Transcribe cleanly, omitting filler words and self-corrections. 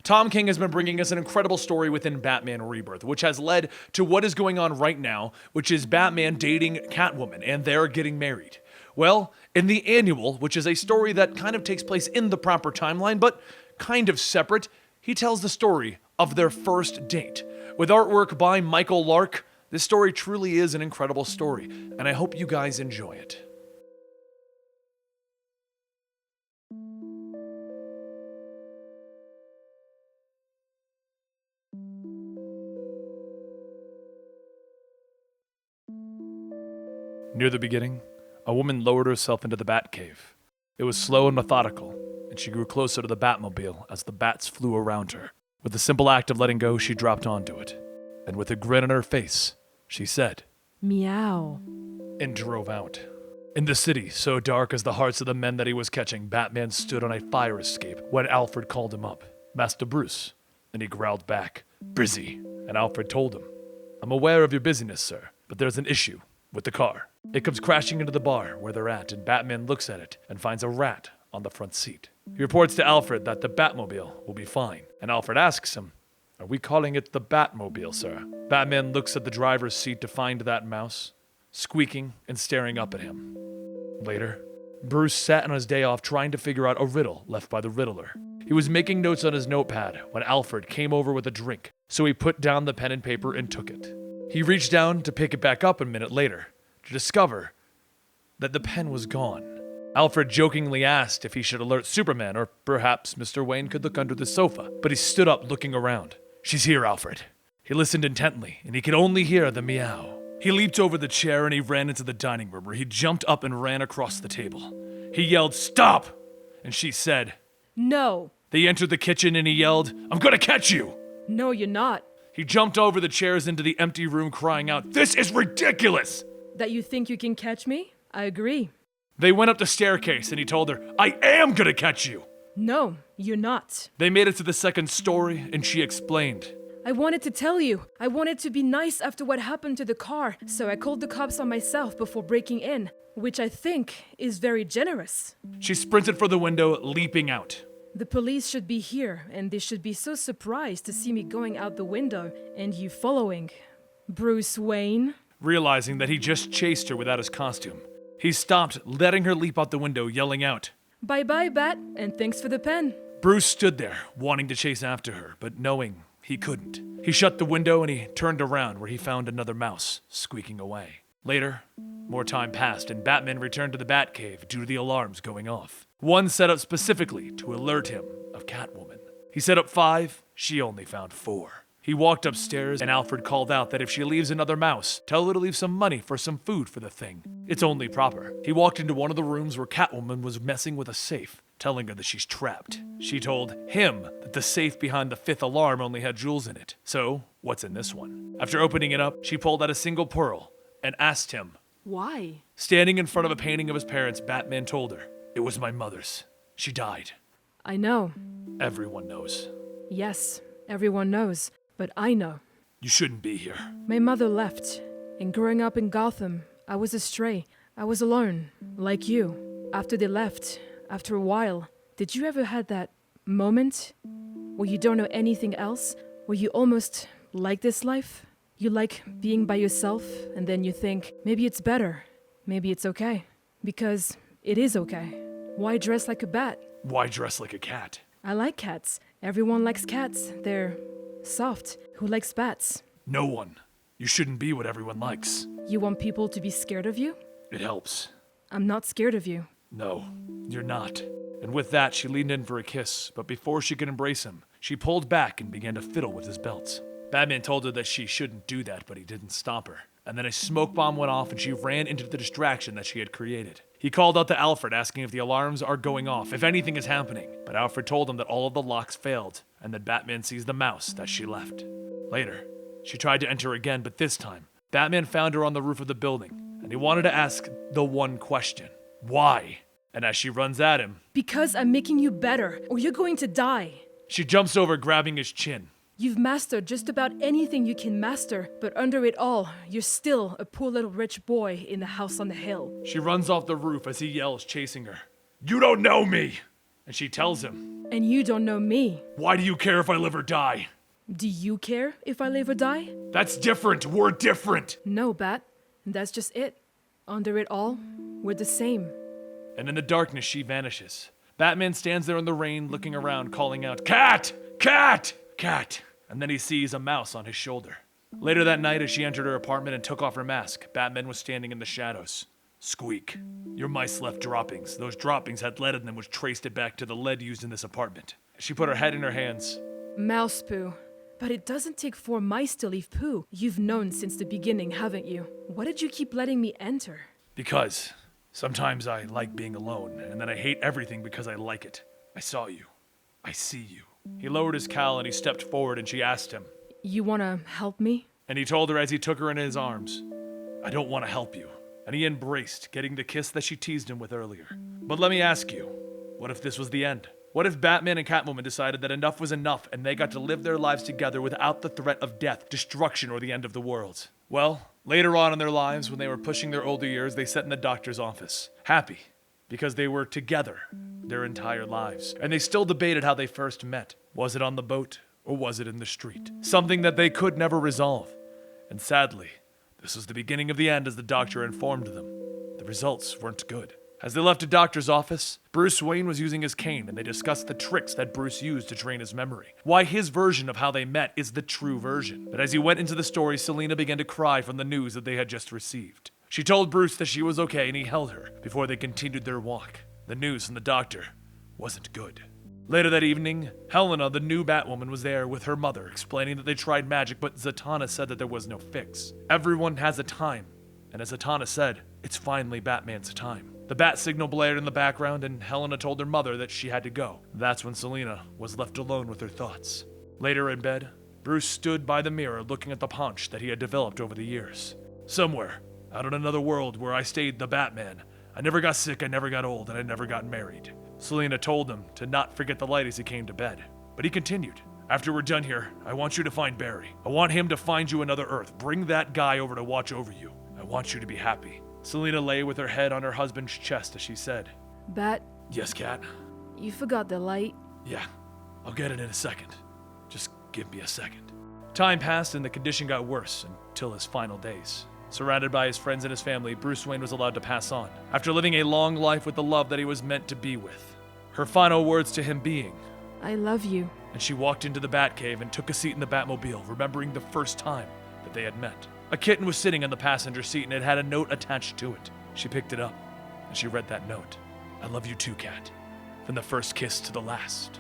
Tom King has been bringing us an incredible story within Batman Rebirth, which has led to what is going on right now, which is Batman dating Catwoman, and they're getting married. Well, in the annual, which is a story that kind of takes place in the proper timeline, but kind of separate, he tells the story of their first date. With artwork by Michael Lark, this story truly is an incredible story, and I hope you guys enjoy it. Near the beginning, a woman lowered herself into the Batcave. It was slow and methodical, and she grew closer to the Batmobile as the bats flew around her. With the simple act of letting go, she dropped onto it. And with a grin on her face, she said, "Meow," and drove out. In the city, so dark as the hearts of the men that he was catching, Batman stood on a fire escape when Alfred called him up. "Master Bruce," and he growled back, "Busy." And Alfred told him, "I'm aware of your busyness, sir, but there's an issue with the car." It comes crashing into the bar where they're at, and Batman looks at it and finds a rat on the front seat. He reports to Alfred that the Batmobile will be fine, and Alfred asks him, "Are we calling it the Batmobile, sir?" Batman looks at the driver's seat to find that mouse, squeaking and staring up at him. Later, Bruce sat on his day off trying to figure out a riddle left by the Riddler. He was making notes on his notepad when Alfred came over with a drink, so he put down the pen and paper and took it. He reached down to pick it back up a minute later, to discover that the pen was gone. Alfred jokingly asked if he should alert Superman, or perhaps Mr. Wayne could look under the sofa, but he stood up looking around. "She's here, Alfred." He listened intently, and he could only hear the meow. He leaped over the chair and he ran into the dining room, where he jumped up and ran across the table. He yelled, "Stop!" And she said, "No." They entered the kitchen and he yelled, "I'm gonna catch you!" "No, you're not." He jumped over the chairs into the empty room crying out, "This is ridiculous!" "That you think you can catch me? I agree." They went up the staircase and he told her, "I am gonna catch you!" "No, you're not." They made it to the second story and she explained, "I wanted to tell you. I wanted to be nice after what happened to the car, so I called the cops on myself before breaking in, which I think is very generous." She sprinted for the window, leaping out. "The police should be here, and they should be so surprised to see me going out the window and you following. Bruce Wayne." Realizing that he just chased her without his costume, he stopped, letting her leap out the window, yelling out, "Bye-bye, Bat, and thanks for the pen." Bruce stood there, wanting to chase after her, but knowing he couldn't. He shut the window and he turned around, where he found another mouse squeaking away. Later, more time passed and Batman returned to the Batcave due to the alarms going off. One set up specifically to alert him of Catwoman. He set up 5, she only found 4. He walked upstairs and Alfred called out that if she leaves another mouse, tell her to leave some money for some food for the thing. It's only proper. He walked into one of the rooms where Catwoman was messing with a safe, telling her that she's trapped. She told him that the safe behind the 5th alarm only had jewels in it. So, what's in this one? After opening it up, she pulled out a single pearl and asked him, "Why?" Standing in front of a painting of his parents, Batman told her, "It was my mother's. She died." "I know." Everyone knows. "Yes, everyone knows, but I know." You shouldn't be here. "My mother left, and growing up in Gotham, I was a stray. I was alone, like you. After they left, after a while, did you ever have that moment where you don't know anything else, where you almost like this life? You like being by yourself, and then you think, maybe it's better, maybe it's okay. Because it is okay. Why dress like a bat?" Why dress like a cat? "I like cats. Everyone likes cats. They're soft. Who likes bats?" No one. You shouldn't be what everyone likes. "You want people to be scared of you?" It helps. "I'm not scared of you." No, you're not. And with that, she leaned in for a kiss, but before she could embrace him, she pulled back and began to fiddle with his belts. Batman told her that she shouldn't do that, but he didn't stop her. And then a smoke bomb went off and she ran into the distraction that she had created. He called out to Alfred asking if the alarms are going off, if anything is happening. But Alfred told him that all of the locks failed, and that Batman sees the mouse that she left. Later, she tried to enter again, but this time, Batman found her on the roof of the building, and he wanted to ask the one question. Why? And as she runs at him, "Because I'm making you better, or you're going to die." she jumps over, grabbing his chin. "You've mastered just about anything you can master, but under it all, you're still a poor little rich boy in the house on the hill." She runs off the roof as he yells, chasing her. "You don't know me!" And she tells him, And you don't know me. "Why do you care if I live or die?" Do you care if I live or die? "That's different. We're different." No, Bat. That's just it. Under it all, we're the same. And in the darkness, she vanishes. Batman stands there in the rain, looking around, calling out, "Cat! Cat! Cat!" And then he sees a mouse on his shoulder. Later that night, as she entered her apartment and took off her mask, Batman was standing in the shadows. "Squeak. Your mice left droppings. Those droppings had lead in them, which traced it back to the lead used in this apartment." She put her head in her hands. Mouse poo. But it doesn't take 4 mice to leave poo. You've known since the beginning, haven't you? Why did you keep letting me enter? "Because sometimes I like being alone, and then I hate everything because I like it. I saw you. I see you." He lowered his cowl and he stepped forward, and she asked him. You wanna help me? And he told her as he took her in his arms, "I don't want to help you." And he embraced, getting the kiss that she teased him with earlier. But let me ask you, what if this was the end? What if Batman and Catwoman decided that enough was enough and they got to live their lives together without the threat of death, destruction, or the end of the world? Well, later on in their lives, when they were pushing their older years, they sat in the doctor's office, happy, because they were together their entire lives. And they still debated how they first met. Was it on the boat, or was it in the street? Something that they could never resolve. And sadly, this was the beginning of the end, as the doctor informed them. The results weren't good. As they left a doctor's office, Bruce Wayne was using his cane, and they discussed the tricks that Bruce used to train his memory. Why his version of how they met is the true version. But as he went into the story, Selina began to cry from the news that they had just received. She told Bruce that she was okay, and he held her before they continued their walk. The news from the doctor wasn't good. Later that evening, Helena, the new Batwoman, was there with her mother, explaining that they tried magic, but Zatanna said that there was no fix. Everyone has a time, and as Zatanna said, it's finally Batman's time. The bat signal blared in the background, and Helena told her mother that she had to go. That's when Selina was left alone with her thoughts. Later in bed, Bruce stood by the mirror looking at the paunch that he had developed over the years. Somewhere, out in another world where I stayed the Batman, I never got sick, I never got old, and I never got married. Selina told him to not forget the light as he came to bed. But he continued, "After we're done here, I want you to find Barry. I want him to find you another Earth. Bring that guy over to watch over you. I want you to be happy." Selina lay with her head on her husband's chest as she said, Bat, "Yes, Cat? you forgot the light. Yeah, I'll get it in a second. Just give me a second." Time passed and the condition got worse until his final days. Surrounded by his friends and his family, Bruce Wayne was allowed to pass on, after living a long life with the love that he was meant to be with. Her final words to him being, I love you. and she walked into the Batcave and took a seat in the Batmobile, remembering the first time that they had met. A kitten was sitting in the passenger seat and it had a note attached to it. She picked it up, and she read that note. "I love you too, Cat. From the first kiss to the last."